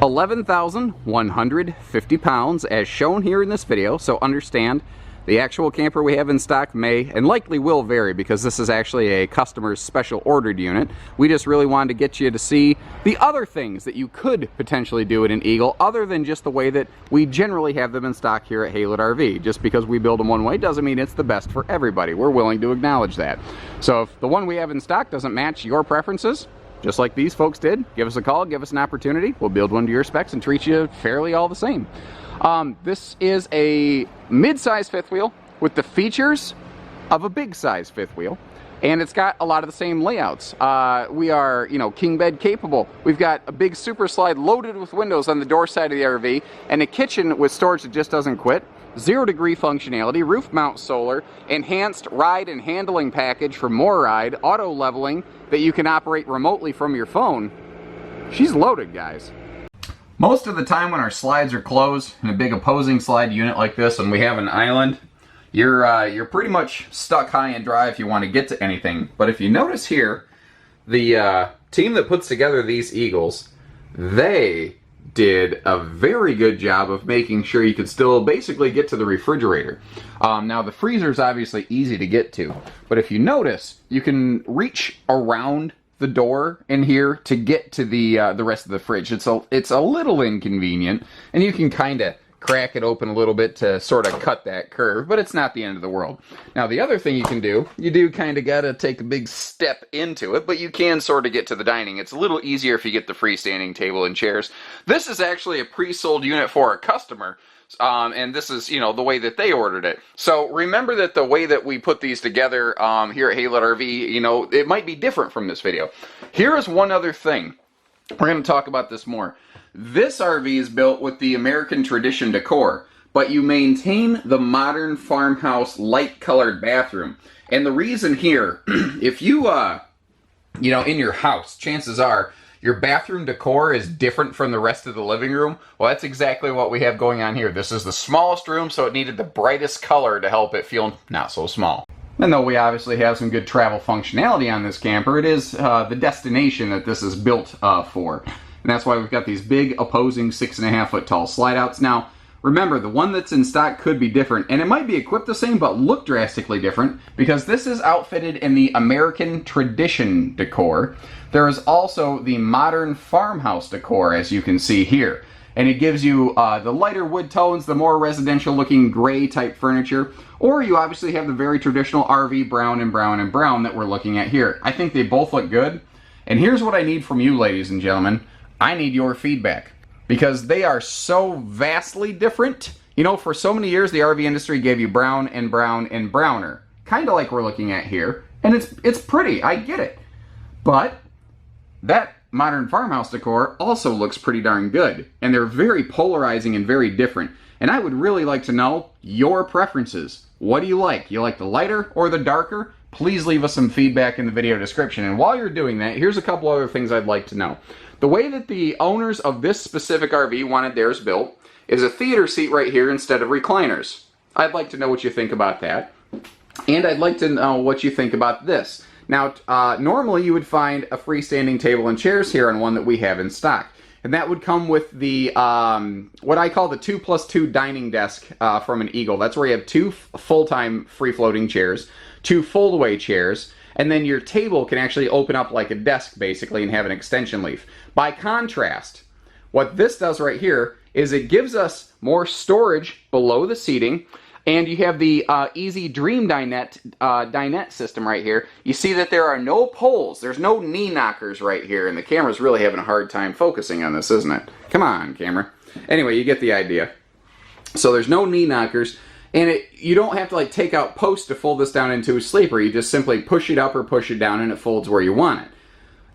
11,150 pounds as shown here in this video, so understand the actual camper we have in stock may and likely will vary because this is actually a customer's special ordered unit. We just really wanted to get you to see the other things that you could potentially do in an Eagle other than just the way that we generally have them in stock here at Haylett RV. Just because we build them one way doesn't mean it's the best for everybody. We're willing to acknowledge that. So if the one we have in stock doesn't match your preferences, just like these folks did, give us a call, give us an opportunity. We'll build one to your specs and treat you fairly all the same. This is a mid-size fifth wheel with the features of a big-size fifth wheel, and it's got a lot of the same layouts. We are, king bed capable. We've got a big super slide loaded with windows on the door side of the RV, and a kitchen with storage that just doesn't quit. 0-degree functionality, roof mount solar, enhanced ride and handling package for more ride, auto leveling that you can operate remotely from your phone. She's loaded, guys. Most of the time when our slides are closed in a big opposing slide unit like this and we have an island, you're pretty much stuck high and dry if you want to get to anything. But if you notice here, the team that puts together these Eagles, they did a very good job of making sure you could still basically get to the refrigerator. Now the freezer is obviously easy to get to, but if you notice, you can reach around the door in here to get to the rest of the fridge. It's a little inconvenient, and you can kind of crack it open a little bit to sort of cut that curve, but it's not the end of the world. Now the other thing you can do, you do kind of got to take a big step into it, but you can sort of get to the dining. It's a little easier if you get the freestanding table and chairs. This is actually a pre-sold unit for a customer, and this is, the way that they ordered it. So remember that the way that we put these together here at Haylett RV, it might be different from this video. Here is one other thing. We're going to talk about this more. This RV is built with the American tradition decor, but you maintain the modern farmhouse light-colored bathroom. And the reason here, if you, in your house, chances are your bathroom decor is different from the rest of the living room. Well, that's exactly what we have going on here. This is the smallest room, so it needed the brightest color to help it feel not so small. And though we obviously have some good travel functionality on this camper, it is the destination that this is built for. And that's why we've got these big opposing 6.5 foot tall slide outs. Now, remember, the one that's in stock could be different, and it might be equipped the same, but look drastically different, because this is outfitted in the American tradition decor. There is also the modern farmhouse decor, as you can see here. And it gives you the lighter wood tones, the more residential looking gray type furniture, or you obviously have the very traditional RV brown and brown and brown that we're looking at here. I think they both look good. And here's what I need from you, ladies and gentlemen. I need your feedback, because they are so vastly different. For so many years, the RV industry gave you brown and brown and browner, kind of like we're looking at here. And it's pretty, I get it. But that modern farmhouse decor also looks pretty darn good. And they're very polarizing and very different. And I would really like to know your preferences. What do you like? You like the lighter or the darker? Please leave us some feedback in the video description. And while you're doing that, here's a couple other things I'd like to know. The way that the owners of this specific RV wanted theirs built is a theater seat right here instead of recliners. I'd like to know what you think about that. And I'd like to know what you think about this. Now, normally you would find a freestanding table and chairs here on one that we have in stock. And that would come with the, what I call the 2+2 dining desk from an Eagle. That's where you have 2 full-time free-floating chairs, 2 fold-away chairs, and then your table can actually open up like a desk, basically, and have an extension leaf. By contrast, what this does right here is it gives us more storage below the seating, and you have the Easy Dream dinette system right here. You see that there are no poles. There's no knee knockers right here, and the camera's really having a hard time focusing on this, isn't it? Come on, camera. Anyway, you get the idea. So there's no knee knockers. And you don't have to take out posts to fold this down into a sleeper. You just simply push it up or push it down and it folds where you want it.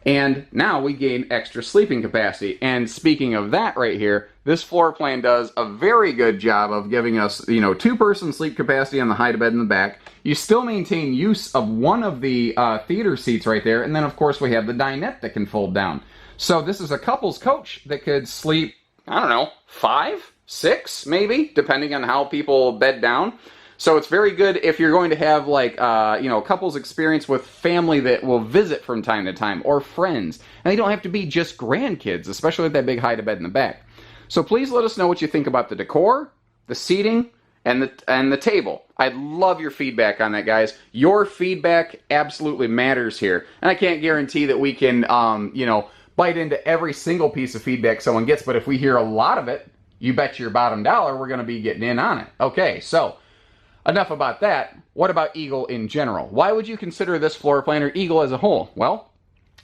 And now we gain extra sleeping capacity. And speaking of that right here, this floor plan does a very good job of giving us, 2-person sleep capacity on the hide bed in the back. You still maintain use of one of the theater seats right there. And then of course we have the dinette that can fold down. So this is a couple's coach that could sleep, I don't know, 5, 6 maybe, depending on how people bed down. So it's very good if you're going to have like, you know, a couple's experience with family that will visit from time to time, or friends. And they don't have to be just grandkids, especially with that big hide-a-bed in the back. So please let us know what you think about the decor, the seating, and the table. I'd love your feedback on that, guys. Your feedback absolutely matters here. And I can't guarantee that we can, you know, bite into every single piece of feedback someone gets, but if we hear a lot of it, you bet your bottom dollar we're going to be getting in on it. Okay, so enough about that. What about Eagle in general? Why would you consider this floor plan or Eagle as a whole? Well,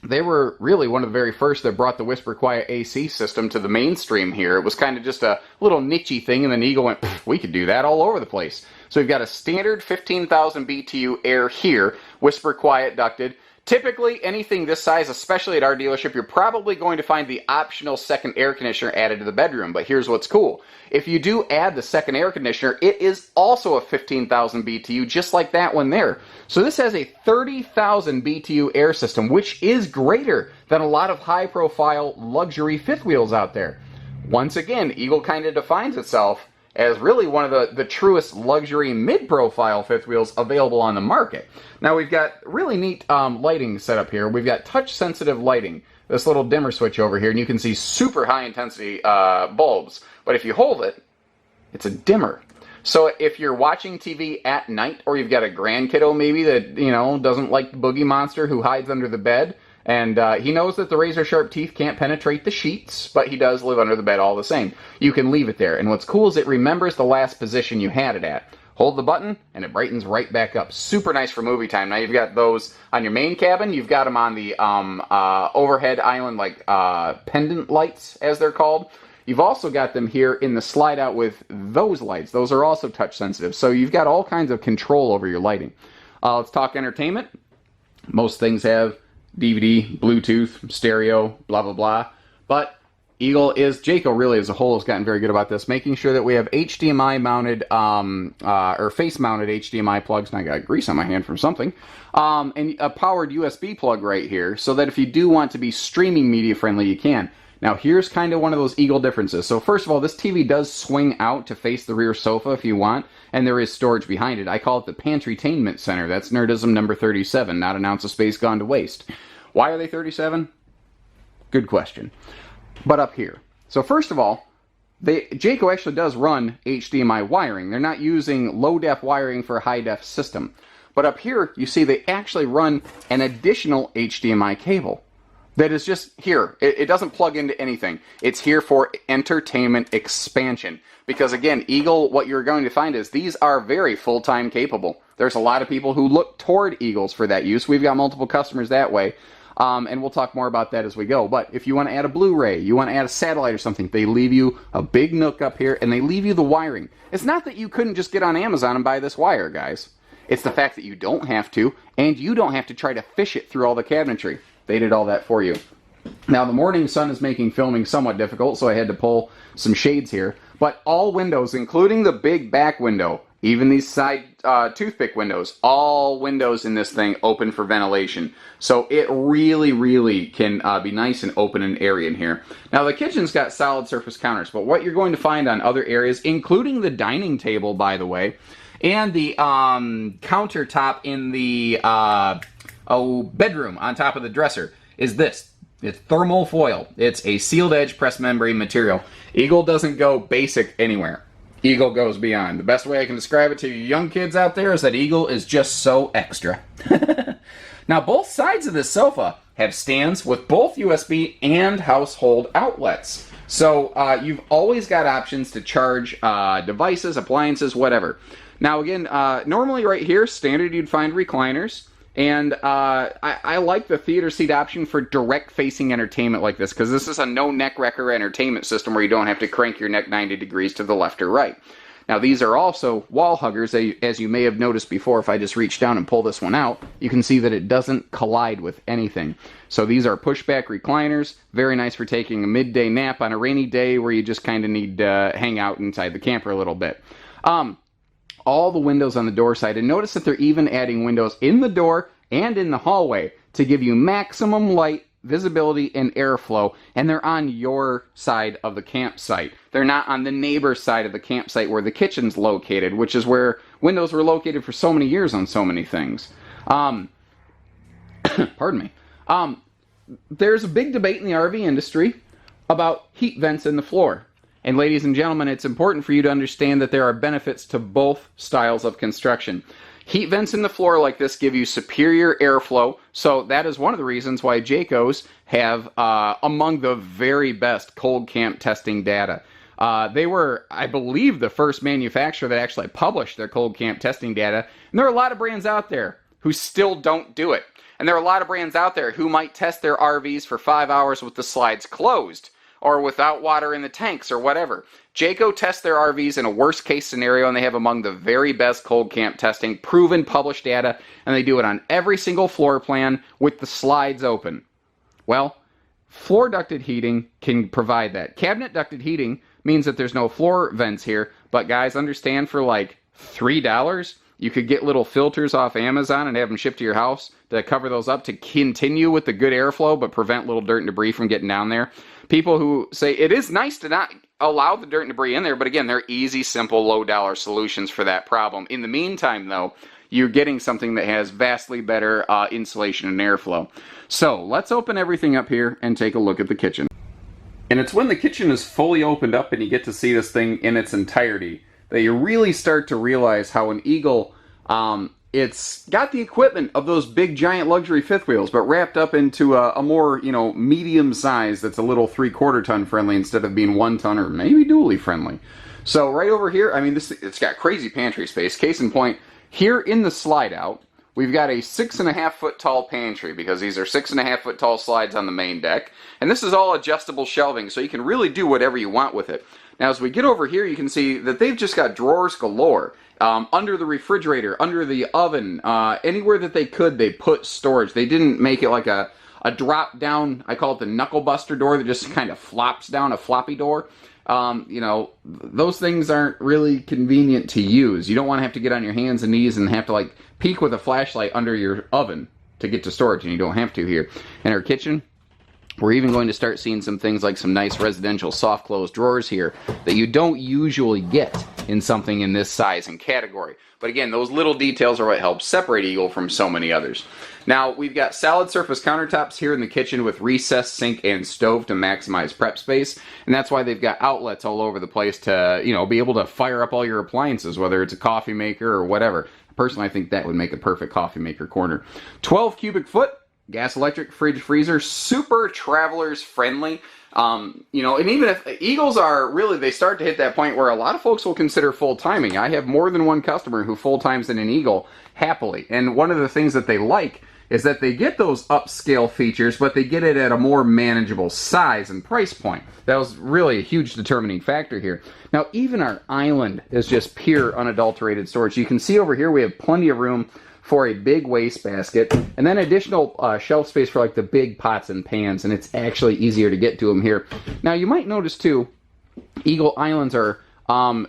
they were really one of the very first that brought the Whisper Quiet AC system to the mainstream here. It was kind of just a little niche-y thing, and then Eagle went, we could do that all over the place. So we've got a standard 15,000 BTU air here, Whisper Quiet ducted. Typically, anything this size, especially at our dealership, you're probably going to find the optional second air conditioner added to the bedroom. But here's what's cool. If you do add the second air conditioner, it is also a 15,000 BTU, just like that one there. So this has a 30,000 BTU air system, which is greater than a lot of high-profile luxury fifth wheels out there. Once again, Eagle kind of defines itself as really one of the truest luxury mid-profile fifth wheels available on the market. Now we've got really neat lighting set up here. We've got touch-sensitive lighting, this little dimmer switch over here, and you can see super high-intensity bulbs. But if you hold it, it's a dimmer. So if you're watching TV at night, or you've got a grandkiddo maybe that, you know, doesn't like the Boogie Monster who hides under the bed, and he knows that the razor-sharp teeth can't penetrate the sheets, but he does live under the bed all the same. You can leave it there. And what's cool is it remembers the last position you had it at. Hold the button, and it brightens right back up. Super nice for movie time. Now, you've got those on your main cabin. You've got them on the overhead island, like pendant lights, as they're called. You've also got them here in the slide-out with those lights. Those are also touch-sensitive. So you've got all kinds of control over your lighting. Let's talk entertainment. Most things have DVD, Bluetooth, stereo, blah, blah, blah. But Jayco really as a whole has gotten very good about this, making sure that we have HDMI mounted, or face mounted HDMI plugs, and I got grease on my hand from something, and a powered USB plug right here, so that if you do want to be streaming media friendly, you can. Now here's kind of one of those Eagle differences. So first of all, this TV does swing out to face the rear sofa if you want, and there is storage behind it. I call it the Pantrytainment Center. That's nerdism number 37, not an ounce of space gone to waste. Why are they 37? Good question. But up here. So first of all, Jayco actually does run HDMI wiring. They're not using low-def wiring for a high-def system. But up here, you see they actually run an additional HDMI cable. That is just here. It doesn't plug into anything. It's here for entertainment expansion. Because again, Eagle, what you're going to find is these are very full-time capable. There's a lot of people who look toward Eagles for that use. We've got multiple customers that way. And we'll talk more about that as we go. But if you want to add a Blu-ray, you want to add a satellite or something, they leave you a big nook up here, and they leave you the wiring. It's not that you couldn't just get on Amazon and buy this wire, guys. It's the fact that you don't have to, and you don't have to try to fish it through all the cabinetry. They did all that for you. Now, the morning sun is making filming somewhat difficult, so I had to pull some shades here. But all windows, including the big back window, even these side toothpick windows, all windows in this thing open for ventilation. So it really, really can be nice and open and airy in here. Now, the kitchen's got solid surface counters, but what you're going to find on other areas, including the dining table, by the way, and the countertop in the bedroom on top of the dresser, is this. It's thermal foil. It's a sealed edge press membrane material. Eagle doesn't go basic anywhere. Eagle goes beyond. The best way I can describe it to you young kids out there is that Eagle is just so extra. Now, both sides of this sofa have stands with both USB and household outlets. So you've always got options to charge devices, appliances, whatever. Now, again, normally right here, standard, you'd find recliners. And I like the theater seat option for direct-facing entertainment like this, because this is a no-neck wrecker entertainment system where you don't have to crank your neck 90 degrees to the left or right. Now, these are also wall huggers, as you may have noticed before. If I just reach down and pull this one out, you can see that it doesn't collide with anything. So these are pushback recliners, very nice for taking a midday nap on a rainy day where you just kind of need to hang out inside the camper a little bit. All the windows on the door side, and notice that they're even adding windows in the door and in the hallway to give you maximum light visibility and airflow, and they're on your side of the campsite. They're not on the neighbor's side of the campsite where the kitchen's located, which is where windows were located for so many years on so many things. Pardon me. There's a big debate in the RV industry about heat vents in the floor. And ladies and gentlemen, it's important for you to understand that there are benefits to both styles of construction. Heat vents in the floor like this give you superior airflow, so that is one of the reasons why Jayco's have among the very best cold camp testing data. They were, I believe, the first manufacturer that actually published their cold camp testing data, and there are a lot of brands out there who still don't do it. And there are a lot of brands out there who might test their RVs for 5 hours with the slides closed, or without water in the tanks, or whatever. Jayco tests their RVs in a worst case scenario, and they have among the very best cold camp testing, proven, published data, and they do it on every single floor plan with the slides open. Well, floor ducted heating can provide that. Cabinet ducted heating means that there's no floor vents here, but guys, understand, for like $3, you could get little filters off Amazon and have them shipped to your house to cover those up to continue with the good airflow but prevent little dirt and debris from getting down there. People who say it is nice to not allow the dirt and debris in there, but again, they're easy, simple, low-dollar solutions for that problem. In the meantime, though, you're getting something that has vastly better insulation and airflow. So let's open everything up here and take a look at the kitchen. And it's when the kitchen is fully opened up and you get to see this thing in its entirety that you really start to realize how an Eagle, it's got the equipment of those big giant luxury fifth wheels, but wrapped up into a more, medium size that's a little 3/4 ton friendly instead of being 1 ton or maybe dually friendly. So right over here, I mean, it's got crazy pantry space. Case in point, here in the slide out, we've got a 6.5 foot tall pantry because these are 6.5 foot tall slides on the main deck. And this is all adjustable shelving, so you can really do whatever you want with it. Now, as we get over here, you can see that they've just got drawers galore. Under the refrigerator, under the oven, anywhere that they could, they put storage. They didn't make it like a drop down, I call it the knuckle buster door that just kind of flops down, a floppy door. Those things aren't really convenient to use. You don't want to have to get on your hands and knees and have to like peek with a flashlight under your oven to get to storage, and you don't have to here. In our kitchen, we're even going to start seeing some things like some nice residential soft close drawers here that you don't usually get in something in this size and category. But again, those little details are what helps separate Eagle from so many others. Now, we've got solid surface countertops here in the kitchen with recessed sink and stove to maximize prep space. And that's why they've got outlets all over the place to, be able to fire up all your appliances, whether it's a coffee maker or whatever. Personally, I think that would make a perfect coffee maker corner. 12 cubic foot. Gas, electric, fridge, freezer, super travelers friendly. And even if Eagles are really, they start to hit that point where a lot of folks will consider full timing. I have more than one customer who full times in an Eagle happily. And one of the things that they like is that they get those upscale features, but they get it at a more manageable size and price point. That was really a huge determining factor here. Now, even our island is just pure unadulterated storage. You can see over here we have plenty of room for a big wastebasket, and then additional shelf space for like the big pots and pans, and it's actually easier to get to them here. Now, you might notice too, Eagle Islands are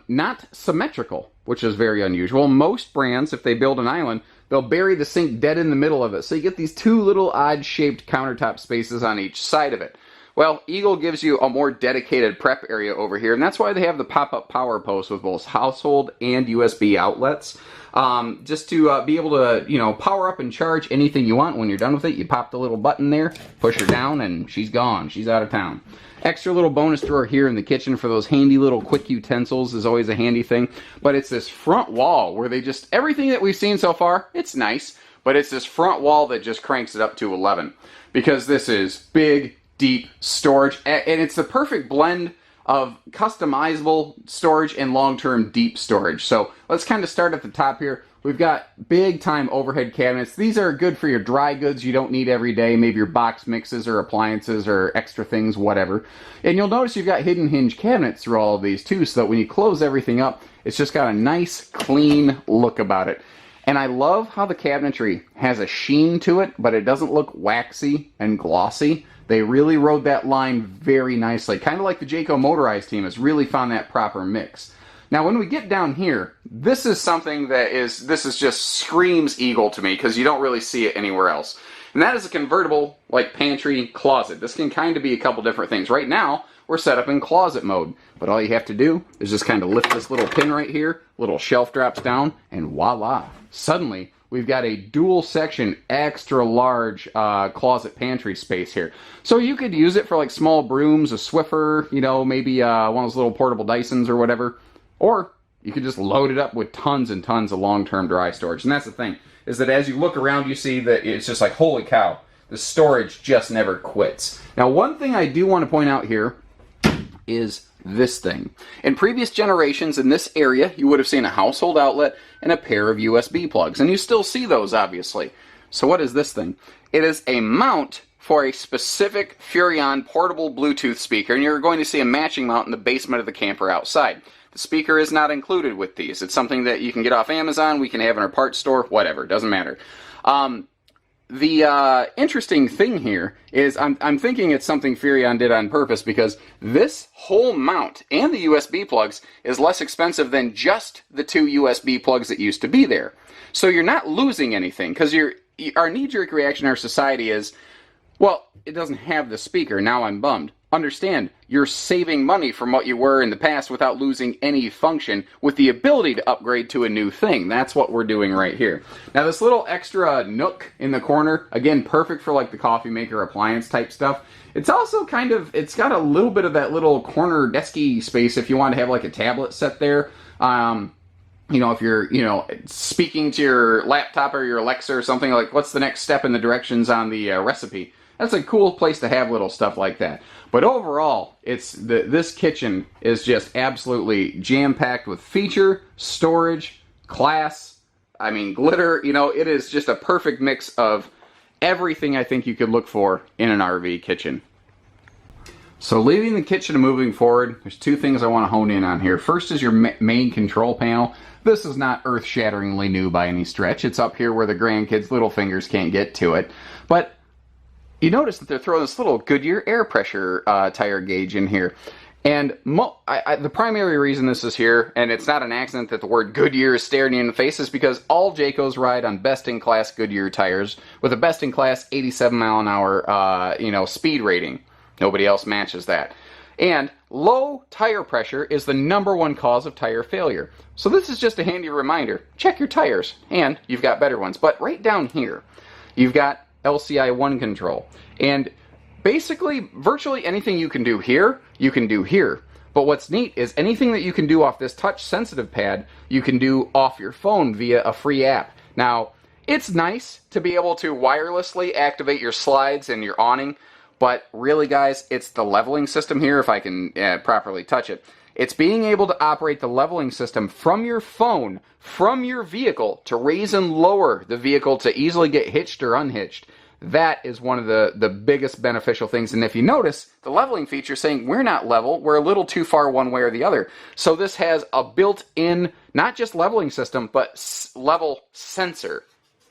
not symmetrical, which is very unusual. Most brands, if they build an island, they'll bury the sink dead in the middle of it, so you get these two little odd-shaped countertop spaces on each side of it. Well, Eagle gives you a more dedicated prep area over here, and that's why they have the pop-up power post with both household and USB outlets. Just to be able to, power up and charge anything you want. When you're done with it, you pop the little button there, push her down, and she's gone. She's out of town. Extra little bonus drawer here in the kitchen for those handy little quick utensils is always a handy thing. But it's this front wall where they just, everything that we've seen so far, it's nice, but it's this front wall that just cranks it up to 11. Because this is big, deep storage, and it's the perfect blend of customizable storage and long-term deep storage. So let's kind of start at the top here. We've got big-time overhead cabinets. These are good for your dry goods you don't need every day, maybe your box mixes or appliances or extra things, whatever. And you'll notice you've got hidden hinge cabinets through all of these too, so that when you close everything up, it's just got a nice, clean look about it. And I love how the cabinetry has a sheen to it, but it doesn't look waxy and glossy. They really rode that line very nicely. Kind of like the Jayco motorized team has really found that proper mix. Now, when we get down here, this is something that just screams Eagle to me because you don't really see it anywhere else. And that is a convertible, like, pantry closet. This can kind of be a couple different things. Right now, we're set up in closet mode. But all you have to do is just kind of lift this little pin right here, little shelf drops down, and voila. Suddenly, we've got a dual section, extra large closet pantry space here. So you could use it for like small brooms, a Swiffer, you know, maybe one of those little portable Dysons or whatever. Or you could just load it up with tons and tons of long-term dry storage. And that's the thing, is that as you look around, you see that it's just like, holy cow, the storage just never quits. Now, one thing I do want to point out here is this thing. In previous generations in this area, you would have seen a household outlet and a pair of USB plugs. And you still see those, obviously. So what is this thing? It is a mount for a specific Furrion portable Bluetooth speaker. And you're going to see a matching mount in the basement of the camper outside. The speaker is not included with these. It's something that you can get off Amazon, we can have in our parts store, whatever, doesn't matter. The interesting thing here is I'm thinking it's something Furrion did on purpose, because this whole mount and the USB plugs is less expensive than just the 2 USB plugs that used to be there. So you're not losing anything, because our knee-jerk reaction in our society is, well, it doesn't have the speaker, now I'm bummed. Understand, you're saving money from what you were in the past without losing any function, with the ability to upgrade to a new thing. That's what we're doing right here. Now, this little extra nook in the corner, again, perfect for like the coffee maker appliance type stuff. It's also kind of, it's got a little bit of that little corner desky space if you want to have like a tablet set there. You know, if you're, you know, speaking to your laptop or your Alexa or something, like what's the next step in the directions on the recipe. That's a cool place to have little stuff like that. But overall, this kitchen is just absolutely jam-packed with feature, storage, class, I mean, glitter. You know, it is just a perfect mix of everything I think you could look for in an RV kitchen. So leaving the kitchen and moving forward, there's 2 things I want to hone in on here. First is your main control panel. This is not earth-shatteringly new by any stretch. It's up here where the grandkids' little fingers can't get to it. But you notice that they're throwing this little Goodyear air pressure tire gauge in here. And the primary reason this is here, and it's not an accident that the word Goodyear is staring you in the face, is because all Jaycos ride on best-in-class Goodyear tires with a best-in-class 87-mile-an-hour you know, speed rating. Nobody else matches that. And low tire pressure is the #1 cause of tire failure. So this is just a handy reminder. Check your tires, and you've got better ones. But right down here, you've got LCI 1 control. And basically, virtually anything you can do here, you can do here. But what's neat is anything that you can do off this touch-sensitive pad, you can do off your phone via a free app. Now, it's nice to be able to wirelessly activate your slides and your awning, but really, guys, it's the leveling system here, if I can properly touch it. It's being able to operate the leveling system from your phone, from your vehicle, to raise and lower the vehicle to easily get hitched or unhitched. That is one of the biggest beneficial things. And if you notice, the leveling feature is saying we're not level, we're a little too far one way or the other. So this has a built-in, not just leveling system, but level sensor.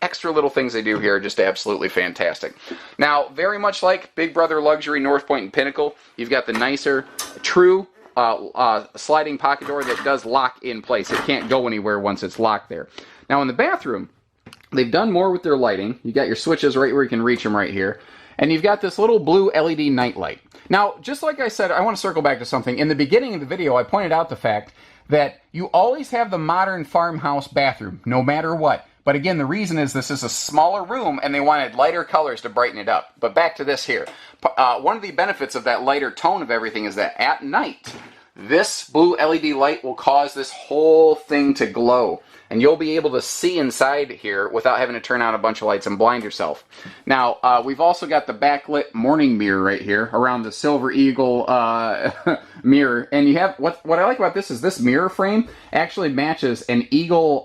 Extra little things they do here are just absolutely fantastic. Now, very much like Big Brother Luxury, North Point, and Pinnacle, you've got the nicer, true sliding pocket door that does lock in place. It can't go anywhere once it's locked there. Now in the bathroom, they've done more with their lighting. You got your switches right where you can reach them right here. And you've got this little blue LED night light. Now, just like I said, I want to circle back to something. In the beginning of the video, I pointed out the fact that you always have the modern farmhouse bathroom, no matter what. But again, the reason is this is a smaller room and they wanted lighter colors to brighten it up. But back to this here. One of the benefits of that lighter tone of everything is that at night, this blue LED light will cause this whole thing to glow. And you'll be able to see inside here without having to turn on a bunch of lights and blind yourself. Now, we've also got the backlit morning mirror right here around the Silver Eagle mirror. And you have, what I like about this is this mirror frame actually matches an Eagle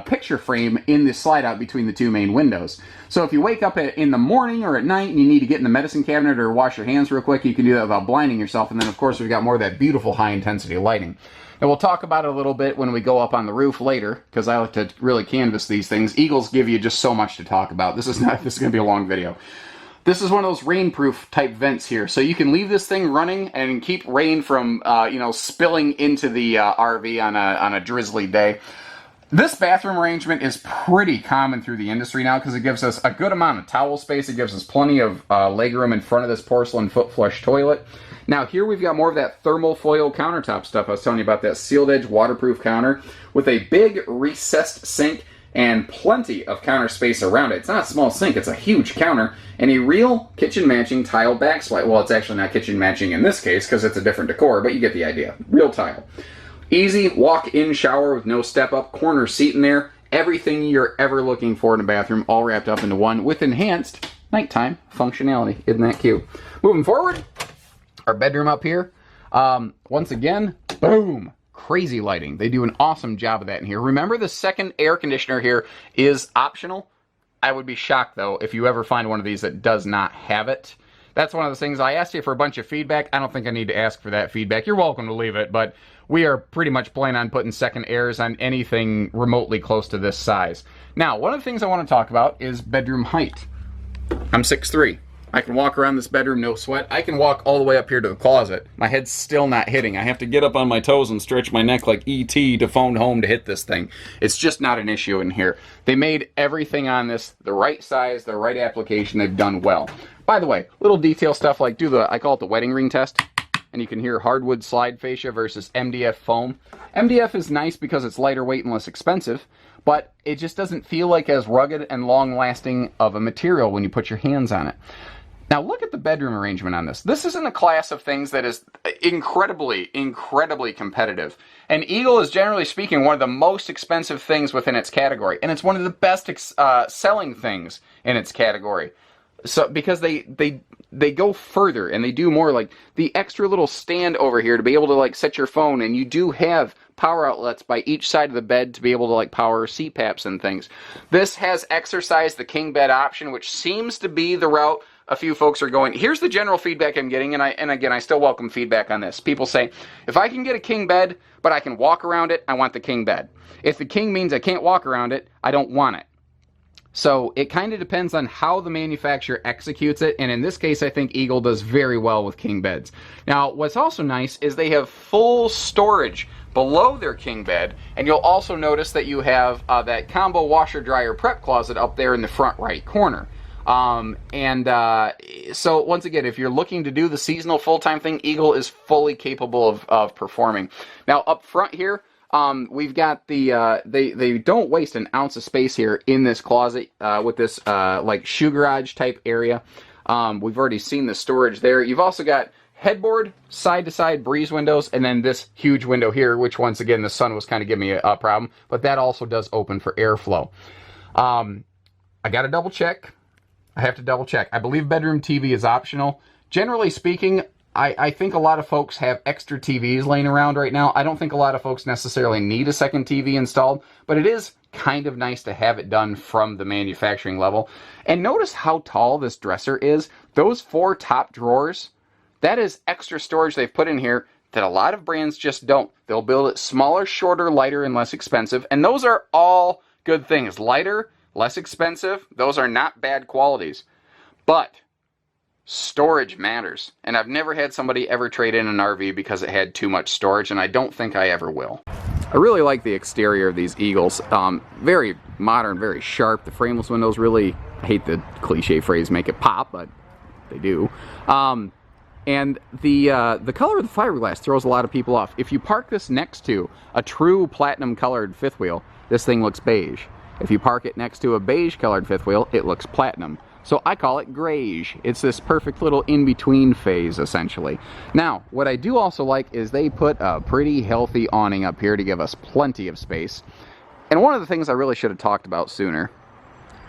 picture frame in the slide out between the 2 main windows. So if you wake up in the morning or at night and you need to get in the medicine cabinet or wash your hands real quick, you can do that without blinding yourself. And then, of course, we've got more of that beautiful high-intensity lighting. And we'll talk about it a little bit when we go up on the roof later, because I like to really canvas these things. Eagles give you just so much to talk about. This is going to be a long video. This is one of those rainproof type vents here, so you can leave this thing running and keep rain from spilling into the RV on a drizzly day. This bathroom arrangement is pretty common through the industry now because it gives us a good amount of towel space. It gives us plenty of legroom in front of this porcelain foot flush toilet. Now here we've got more of that thermal foil countertop stuff. I was telling you about that sealed edge waterproof counter with a big recessed sink and plenty of counter space around it. It's not a small sink, it's a huge counter, and a real kitchen matching tile backsplash. Well, it's actually not kitchen matching in this case because it's a different decor, but you get the idea. Real tile. Easy walk-in shower with no step-up, corner seat in there. Everything you're ever looking for in a bathroom all wrapped up into one with enhanced nighttime functionality. Isn't that cute? Moving forward, our bedroom up here. Once again, boom, crazy lighting. They do an awesome job of that in here. Remember, the second air conditioner here is optional. I would be shocked, though, if you ever find one of these that does not have it. That's one of those things. I asked you for a bunch of feedback. I don't think I need to ask for that feedback. You're welcome to leave it, but we are pretty much planning on putting second airs on anything remotely close to this size. Now, one of the things I want to talk about is bedroom height. I'm 6'3". I can walk around this bedroom, no sweat. I can walk all the way up here to the closet. My head's still not hitting. I have to get up on my toes and stretch my neck like E.T. to phone home to hit this thing. It's just not an issue in here. They made everything on this the right size, the right application. They've done well. By the way, little detail stuff like I call it the wedding ring test. And you can hear hardwood slide fascia versus MDF foam. MDF is nice because it's lighter weight and less expensive, but it just doesn't feel like as rugged and long-lasting of a material when you put your hands on it. Now look at the bedroom arrangement on this. This is in a class of things that is incredibly, incredibly competitive. And Eagle is, generally speaking, one of the most expensive things within its category. And it's one of the best selling things in its category. So because they go further and they do more, like the extra little stand over here to be able to like set your phone, and you do have power outlets by each side of the bed to be able to like power CPAPs and things. This has exercised the king bed option, which seems to be the route a few folks are going. Here's the general feedback I'm getting, and again, I still welcome feedback on this. People say, if I can get a king bed, but I can walk around it, I want the king bed. If the king means I can't walk around it, I don't want it. So it kind of depends on how the manufacturer executes it, and in this case, I think Eagle does very well with king beds. Now, what's also nice is they have full storage below their king bed, and you'll also notice that you have that combo washer-dryer prep closet up there in the front right corner. So once again, if you're looking to do the seasonal full-time thing, Eagle is fully capable of performing. Now up front here, we've got the, they don't waste an ounce of space here in this closet, with this, like shoe garage type area. We've already seen the storage there. You've also got headboard, side-to-side breeze windows, and then this huge window here, which once again, the sun was kind of giving me a problem, but that also does open for airflow. I got to double check. I have to double check. I believe bedroom TV is optional. Generally speaking, I think a lot of folks have extra TVs laying around right now. I don't think a lot of folks necessarily need a second TV installed, but it is kind of nice to have it done from the manufacturing level. And notice how tall this dresser is. Those 4 top drawers, that is extra storage they've put in here that a lot of brands just don't. They'll build it smaller, shorter, lighter, and less expensive, and those are all good things. Lighter, less expensive, those are not bad qualities. But storage matters. And I've never had somebody ever trade in an RV because it had too much storage, and I don't think I ever will. I really like the exterior of these Eagles. Very modern, very sharp. The frameless windows really, I hate the cliche phrase, make it pop, but they do. And the color of the fiberglass throws a lot of people off. If you park this next to a true platinum colored fifth wheel, this thing looks beige. If you park it next to a beige colored fifth wheel, it looks platinum. So I call it greige. It's this perfect little in-between phase, essentially. Now, what I do also like is they put a pretty healthy awning up here to give us plenty of space. And one of the things I really should have talked about sooner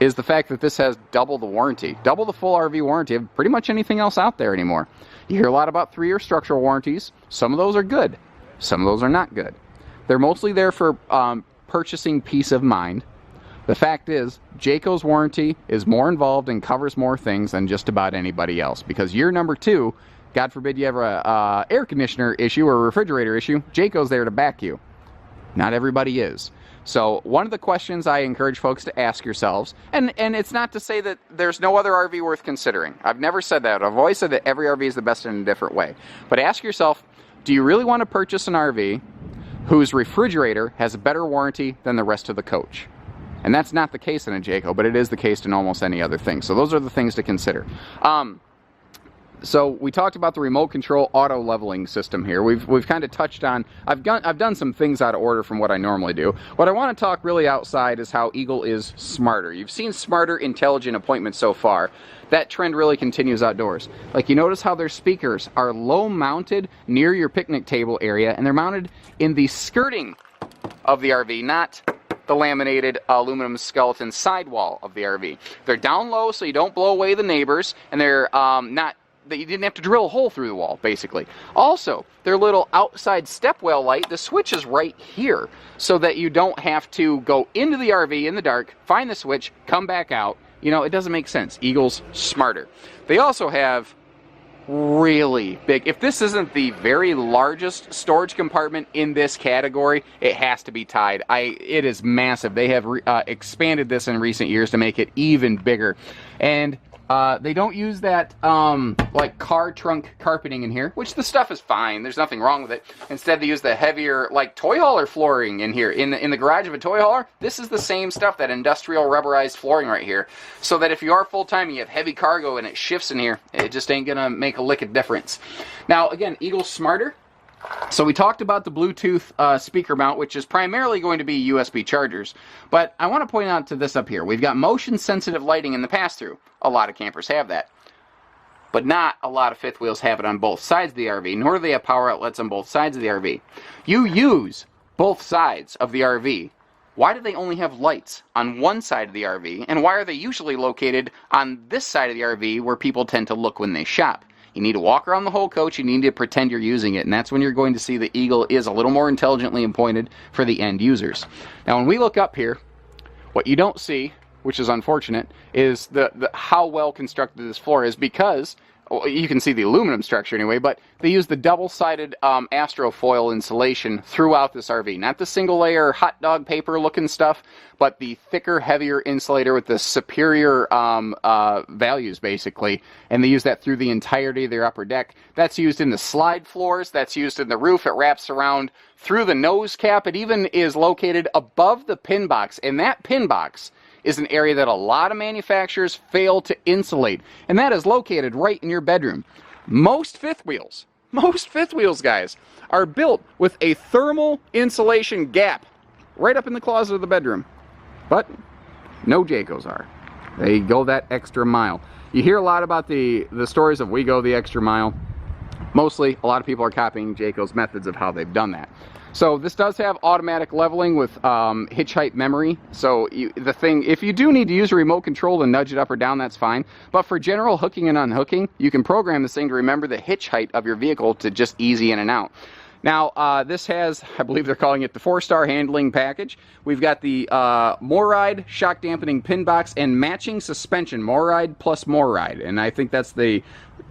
is the fact that this has double the warranty. Double the full RV warranty of pretty much anything else out there anymore. You hear a lot about 3-year structural warranties. Some of those are good. Some of those are not good. They're mostly there for purchasing peace of mind. The fact is, Jayco's warranty is more involved and covers more things than just about anybody else. Because year number 2, God forbid you have a air conditioner issue or a refrigerator issue, Jayco's there to back you. Not everybody is. So one of the questions I encourage folks to ask yourselves, and it's not to say that there's no other RV worth considering. I've never said that. I've always said that every RV is the best in a different way. But ask yourself, do you really want to purchase an RV whose refrigerator has a better warranty than the rest of the coach. And that's not the case in a Jayco, but it is the case in almost any other thing. So those are the things to consider. So we talked about the remote control auto leveling system here. We've kind of touched on, I've done some things out of order from what I normally do. What I want to talk really outside is how Eagle is smarter. You've seen smarter, intelligent appointments so far. That trend really continues outdoors. Like, you notice how their speakers are low mounted near your picnic table area, and they're mounted in the skirting of the RV, not the laminated aluminum skeleton sidewall of the RV. They're down low so you don't blow away the neighbors, and they're not, that you didn't have to drill a hole through the wall, basically. Also, their little outside stepwell light, the switch is right here, so that you don't have to go into the RV in the dark, find the switch, come back out. You know, it doesn't make sense. Eagle's smarter. They also have really big, if this isn't the very largest storage compartment in this category, it has to be tied. It is massive. They have expanded this in recent years to make it even bigger. And they don't use that like car trunk carpeting in here, which the stuff is fine. There's nothing wrong with it. Instead, they use the heavier like toy hauler flooring in here. In the garage of a toy hauler, this is the same stuff, that industrial rubberized flooring right here. So that if you are full-time and you have heavy cargo and it shifts in here, it just ain't gonna make a lick of difference. Now, again, Eagle's smarter. So we talked about the Bluetooth speaker mount, which is primarily going to be USB chargers. But I want to point out to this up here. We've got motion-sensitive lighting in the pass-through. A lot of campers have that. But not a lot of fifth wheels have it on both sides of the RV, nor do they have power outlets on both sides of the RV. You use both sides of the RV. Why do they only have lights on one side of the RV? And why are they usually located on this side of the RV where people tend to look when they shop? You need to walk around the whole coach, you need to pretend you're using it, and that's when you're going to see the Eagle is a little more intelligently appointed for the end users. Now, when we look up here, what you don't see, which is unfortunate, is the how well constructed this floor is, because you can see the aluminum structure anyway, but they use the double-sided astrofoil insulation throughout this RV. Not the single-layer hot dog paper looking stuff, but the thicker, heavier insulator with the superior values, basically. And they use that through the entirety of their upper deck. That's used in the slide floors. That's used in the roof. It wraps around through the nose cap. It even is located above the pin box. And that pin box is an area that a lot of manufacturers fail to insulate, and that is located right in your bedroom. Most fifth wheels, guys, are built with a thermal insulation gap right up in the closet of the bedroom. But no Jaycos are. They go that extra mile. You hear a lot about the stories of we go the extra mile. Mostly, a lot of people are copying Jayco's methods of how they've done that. So this does have automatic leveling with hitch height memory. So if you do need to use a remote control to nudge it up or down, that's fine. But for general hooking and unhooking, you can program this thing to remember the hitch height of your vehicle to just easy in and out. Now, this has, I believe they're calling it the 4-star handling package. We've got the MORryde shock dampening pin box and matching suspension, MORryde plus MORryde. And I think that's the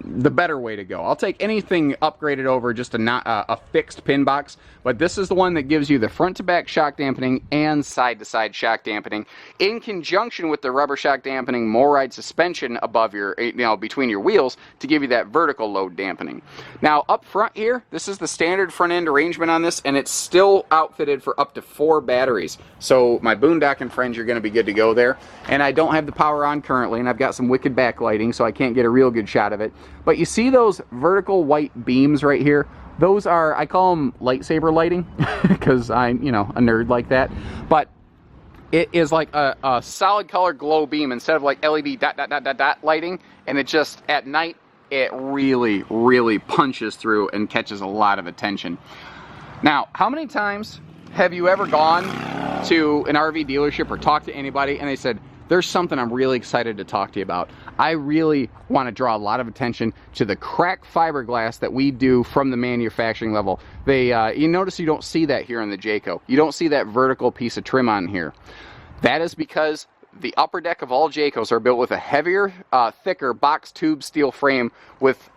better way to go. I'll take anything upgraded over just a fixed pin box, but this is the one that gives you the front to back shock dampening and side to side shock dampening in conjunction with the rubber shock dampening MORryde suspension above your, between your wheels to give you that vertical load dampening. Now up front here, this is the standard front end arrangement on this, and it's still outfitted for up to 4 batteries. So my boondocking friends, you're going to be good to go there. And I don't have the power on currently, and I've got some wicked backlighting, so I can't get a real good shot of it. But you see those vertical white beams right here? Those are, I call them lightsaber lighting because I'm, a nerd like that. But it is like a solid color glow beam instead of like LED dot, dot, dot, dot, dot lighting. And it just, at night, it really, really punches through and catches a lot of attention. Now, how many times have you ever gone to an RV dealership or talked to anybody and they said, there's something I'm really excited to talk to you about. I really want to draw a lot of attention to the cracked fiberglass that we do from the manufacturing level. You notice you don't see that here in the Jayco. You don't see that vertical piece of trim on here. That is because the upper deck of all Jaycos are built with a heavier, thicker box tube steel frame with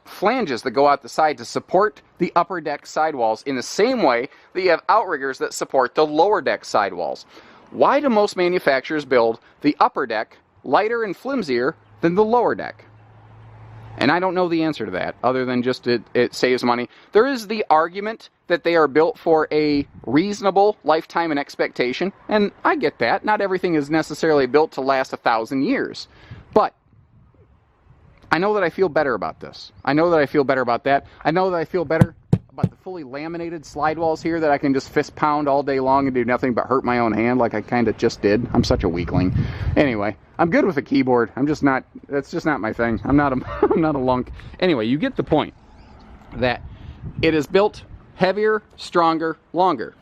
flanges that go out the side to support the upper deck sidewalls in the same way that you have outriggers that support the lower deck sidewalls. Why do most manufacturers build the upper deck lighter and flimsier than the lower deck? And I don't know the answer to that, other than just it saves money. There is the argument that they are built for a reasonable lifetime and expectation, and I get that. Not everything is necessarily built to last 1,000 years. But I know that I feel better about this. I know that I feel better about that. I know that I feel better about the fully laminated slide walls here that I can just fist pound all day long and do nothing but hurt my own hand like I kind of just did. I'm such a weakling. Anyway, I'm good with a keyboard. I'm just not, that's just not my thing. I'm not a lunk. Anyway, you get the point that it is built heavier, stronger, longer.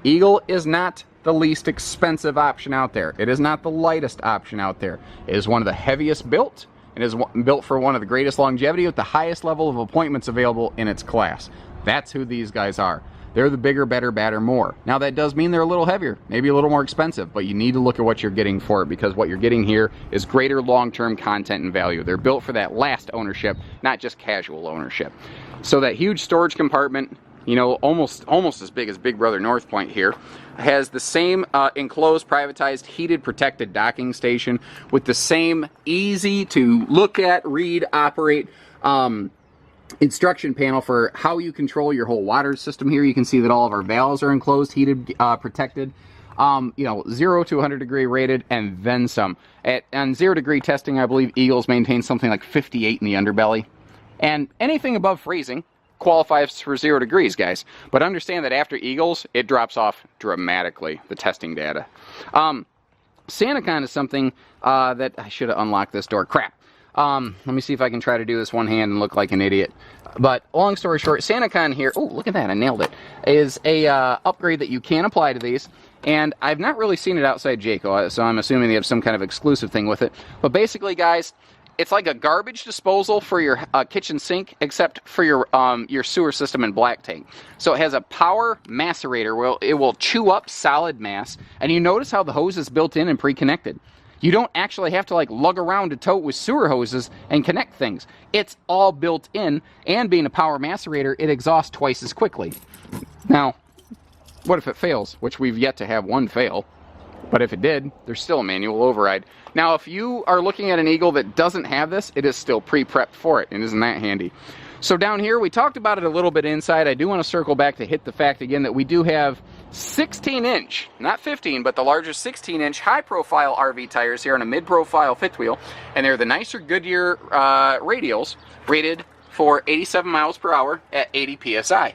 Eagle is not the least expensive option out there. It is not the lightest option out there. It is one of the heaviest built. It is built for one of the greatest longevity with the highest level of appointments available in its class. That's who these guys are. They're the bigger, better, badder, more. Now that does mean they're a little heavier, maybe a little more expensive, but you need to look at what you're getting for it, because what you're getting here is greater long-term content and value. They're built for that last ownership, not just casual ownership. So that huge storage compartment, you know, almost as big as Big Brother North Point here, has the same enclosed, privatized, heated, protected docking station with the same easy to look at, read, operate instruction panel for how you control your whole water system here. You can see that all of our valves are enclosed, heated, protected. You know, 0 to 100 degree rated, and then some. On 0 degree testing, I believe Eagles maintain something like 58 in the underbelly. And anything above freezing qualifies for 0 degrees, guys. But understand that after Eagles, it drops off dramatically, the testing data. SantaCon is something that I should have unlocked this door. Crap. Let me see if I can try to do this one hand and look like an idiot. But long story short, SantaCon here, oh, look at that, I nailed it, is a upgrade that you can apply to these. And I've not really seen it outside Jayco, so I'm assuming they have some kind of exclusive thing with it. But basically, guys, it's like a garbage disposal for your kitchen sink, except for your sewer system and black tank. So it has a power macerator where it will chew up solid mass, and you notice how the hose is built in and pre-connected. You don't actually have to like lug around a tote with sewer hoses and connect things. It's all built in, and being a power macerator, it exhausts twice as quickly. Now, what if it fails? Which we've yet to have one fail. But if it did, there's still a manual override. Now, if you are looking at an Eagle that doesn't have this, it is still pre-prepped for it, and isn't that handy? So down here, we talked about it a little bit inside. I do want to circle back to hit the fact again that we do have 16-inch, not 15, but the larger 16-inch high-profile RV tires here on a mid-profile fifth wheel, and they're the nicer Goodyear radials, rated for 87 miles per hour at 80 PSI.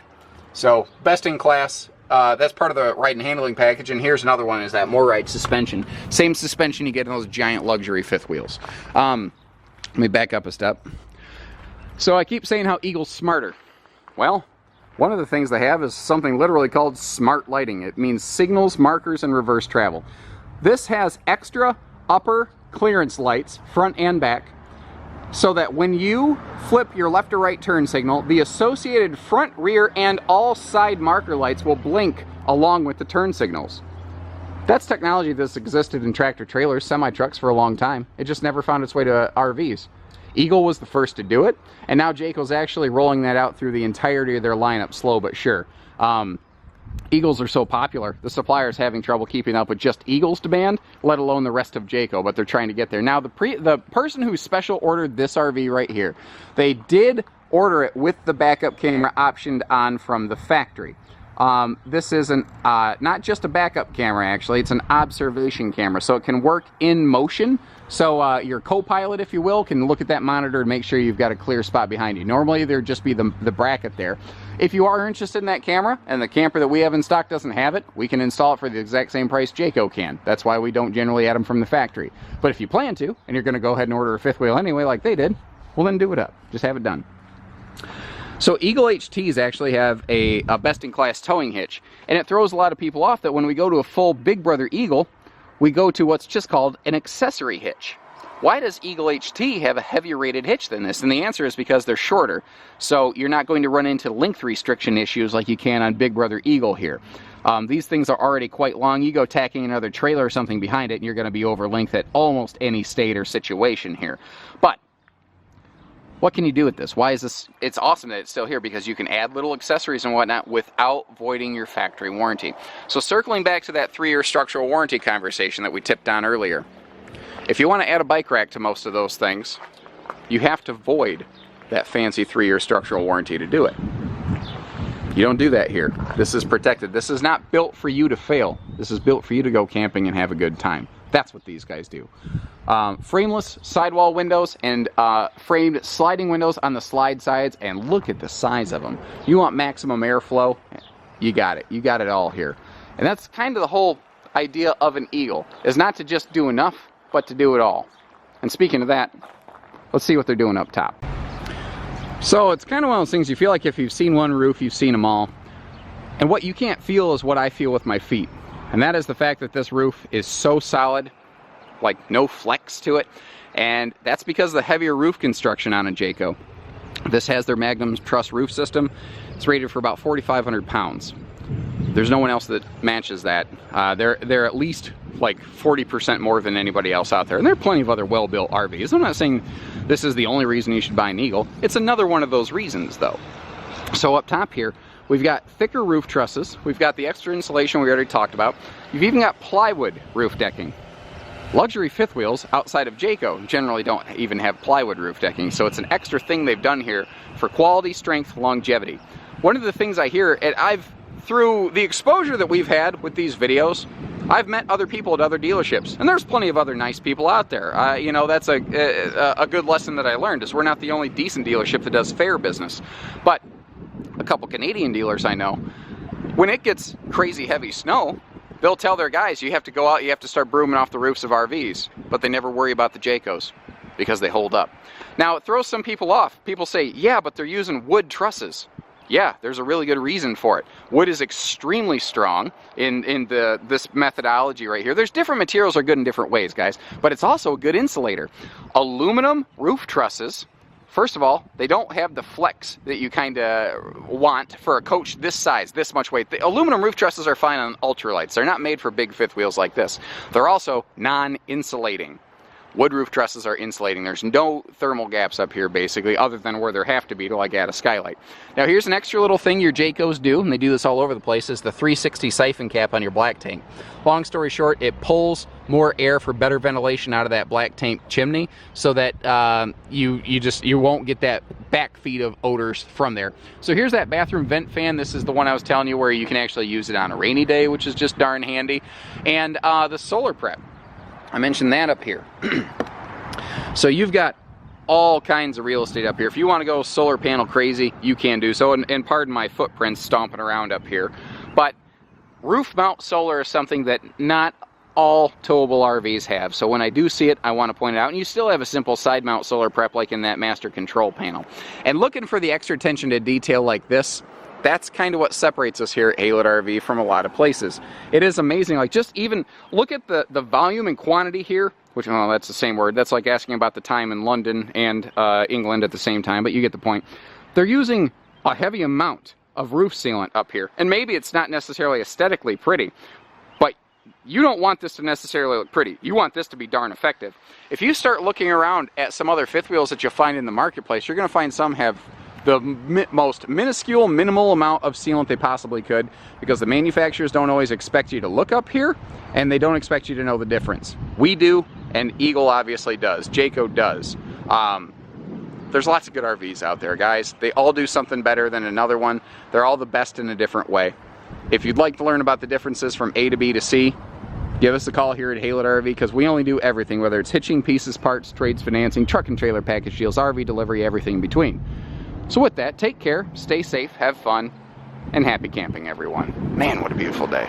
So best in class. That's part of the ride and handling package, and here's another one, is that MoRide suspension. Same suspension you get in those giant luxury fifth wheels. Let me back up a step. So I keep saying how Eagle's smarter. Well, one of the things they have is something literally called smart lighting. It means signals, markers, and reverse travel. This has extra upper clearance lights, front and back, so that when you flip your left or right turn signal, the associated front, rear, and all side marker lights will blink along with the turn signals. That's technology that's existed in tractor trailers, semi-trucks for a long time. It just never found its way to RVs. Eagle was the first to do it, and now Jayco's actually rolling that out through the entirety of their lineup, slow but sure. Eagles are so popular, the supplier's having trouble keeping up with just Eagle's demand, let alone the rest of Jayco, but they're trying to get there. Now, the person who special ordered this RV right here, they did order it with the backup camera optioned on from the factory. This is not just a backup camera, actually, it's an observation camera, so it can work in motion. So your co-pilot, if you will, can look at that monitor and make sure you've got a clear spot behind you. Normally, there'd just be the bracket there. If you are interested in that camera, and the camper that we have in stock doesn't have it, we can install it for the exact same price Jayco can. That's why we don't generally add them from the factory. But if you plan to, and you're going to go ahead and order a fifth wheel anyway like they did, well then do it up. Just have it done. So Eagle HTs actually have a best-in-class towing hitch, and it throws a lot of people off that when we go to a full Big Brother Eagle, we go to what's just called an accessory hitch. Why does Eagle HT have a heavier rated hitch than this? And the answer is because they're shorter. So you're not going to run into length restriction issues like you can on Big Brother Eagle here. These things are already quite long. You go tacking another trailer or something behind it, and you're going to be over length at almost any state or situation here. But what can you do with this? Why is this? It's awesome that it's still here because you can add little accessories and whatnot without voiding your factory warranty. So circling back to that 3-year structural warranty conversation that we tipped on earlier, if you want to add a bike rack to most of those things, You have to void that fancy 3-year structural warranty to do it. You don't do that here. This is protected. This is not built for you to fail. This is built for you to go camping and have a good time. That's what these guys do. Frameless sidewall windows and framed sliding windows on the slide sides, and look at the size of them. You want maximum airflow? You got it. You got it all here. And that's kind of the whole idea of an Eagle, is not to just do enough, but to do it all. And speaking of that, let's see what they're doing up top. So it's kind of one of those things, you feel like if you've seen one roof, you've seen them all. And what you can't feel is what I feel with my feet. And that is the fact that this roof is so solid, like no flex to it. And that's because of the heavier roof construction on a Jayco. This has their Magnum Truss roof system. It's rated for about 4,500 pounds. There's no one else that matches that. They're at least like 40% more than anybody else out there. And there are plenty of other well-built RVs. I'm not saying this is the only reason you should buy an Eagle. It's another one of those reasons though. So up top here, we've got thicker roof trusses. We've got the extra insulation we already talked about. You've even got plywood roof decking. Luxury fifth wheels outside of Jayco generally don't even have plywood roof decking. So it's an extra thing they've done here for quality, strength, longevity. One of the things I hear, and through the exposure that we've had with these videos, I've met other people at other dealerships, and there's plenty of other nice people out there. You know, that's a good lesson that I learned, is we're not the only decent dealership that does fair business. But a couple Canadian dealers I know, when it gets crazy heavy snow, they'll tell their guys, you have to go out, you have to start brooming off the roofs of RVs, but they never worry about the Jaycos because they hold up. Now, it throws some people off. People say, yeah, but they're using wood trusses. Yeah, there's a really good reason for it. Wood is extremely strong in this methodology right here. There's different materials are good in different ways, guys, but it's also a good insulator. Aluminum roof trusses, first of all, they don't have the flex that you kind of want for a coach this size, this much weight. The aluminum roof trusses are fine on ultralights. They're not made for big fifth wheels like this. They're also non-insulating. Wood roof trusses are insulating. There's no thermal gaps up here, basically, other than where there have to be to like add a skylight. Now, here's an extra little thing your Jaycos do, and they do this all over the place, is the 360 siphon cap on your black tank. Long story short, it pulls more air for better ventilation out of that black tank chimney, so that you won't get that back feed of odors from there. So here's that bathroom vent fan. This is the one I was telling you where you can actually use it on a rainy day, which is just darn handy. And the solar prep. I mentioned that up here. So you've got all kinds of real estate up here. If you want to go solar panel crazy, you can do so. And pardon my footprints stomping around up here. But roof mount solar is something that not all towable RVs have. So when I do see it, I want to point it out. And you still have a simple side mount solar prep like in that master control panel. And looking for the extra attention to detail like this, that's kind of what separates us here at Haylett RV from a lot of places. It is amazing. Like, just even look at the volume and quantity here, which, oh, that's the same word. That's like asking about the time in London and England at the same time, but you get the point. They're using a heavy amount of roof sealant up here. And maybe it's not necessarily aesthetically pretty, but you don't want this to necessarily look pretty. You want this to be darn effective. If you start looking around at some other fifth wheels that you'll find in the marketplace, you're going to find some have the most minuscule, minimal amount of sealant they possibly could, because the manufacturers don't always expect you to look up here, and they don't expect you to know the difference. We do, and Eagle obviously does. Jayco does. There's lots of good RVs out there, guys. They all do something better than another one. They're all the best in a different way. If you'd like to learn about the differences from A to B to C, give us a call here at Haylett RV, because we only do everything, whether it's hitching, pieces, parts, trades, financing, truck and trailer package deals, RV delivery, everything in between. So with that, take care, stay safe, have fun, and happy camping, everyone. Man, what a beautiful day.